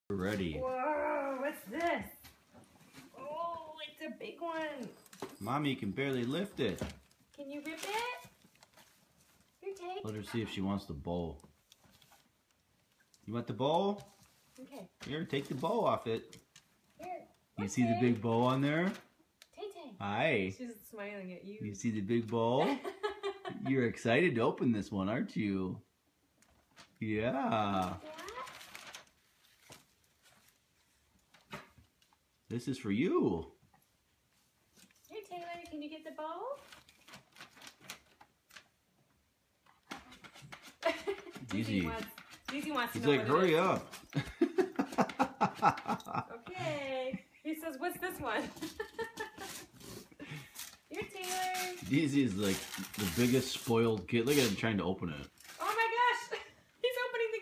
We're ready. Whoa, what's this? Oh, it's a big one. Mommy can barely lift it. Can you rip it? Here, take. Let her see if she wants the bowl. You want the bowl? Okay. Here, take the bowl off it. Here. You see the big bowl on there? Tay-Tay. Hi. She's smiling at you. You see the big bowl? You're excited to open this one, aren't you? Yeah. This is for you. Here, Taylor, can you get the bowl? Easy. Easy wants to He's know like, hurry up. Okay. He says, what's this one? Here, Taylor. Easy is like the biggest spoiled kid. Look at him trying to open it. Oh my gosh. He's opening the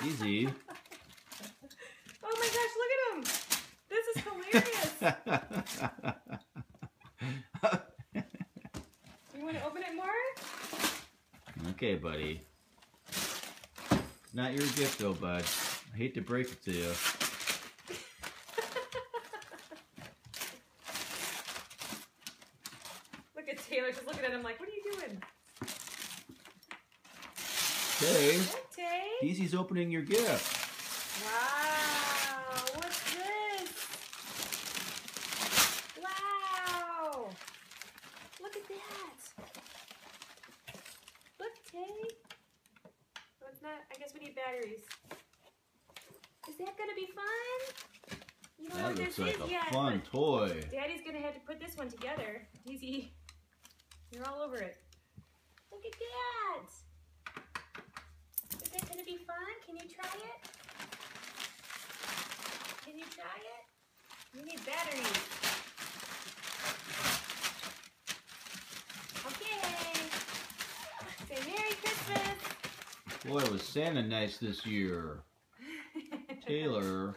gift. Easy. Oh my gosh, look at him. This is hilarious. You want to open it more? Okay, buddy. Not your gift though, bud. I hate to break it to you. Look at Taylor just looking at him like, what are you doing? Okay. Tay? Easy's opening your gift. Wow, what's this? Wow. Look at that. Look, Tay. Oh, it's not, I guess we need batteries. Is that going to be fun? You don't know That what looks this like is a yet, fun but toy. Daddy's going to have to put this one together. Easy. You're all over it. Look at that. Is that going to be fun? Can you try it? Can you try it? You need batteries. Okay. Say Merry Christmas. Boy, was Santa nice this year. Taylor.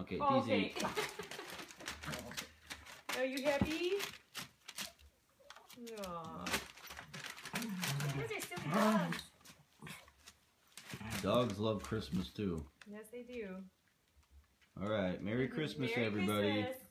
Okay, Oh, Easy. okay. Are you happy? Aww. Those are silly dogs. Dogs love Christmas too. Yes, they do. All right, Merry Christmas, Merry everybody. Christmas.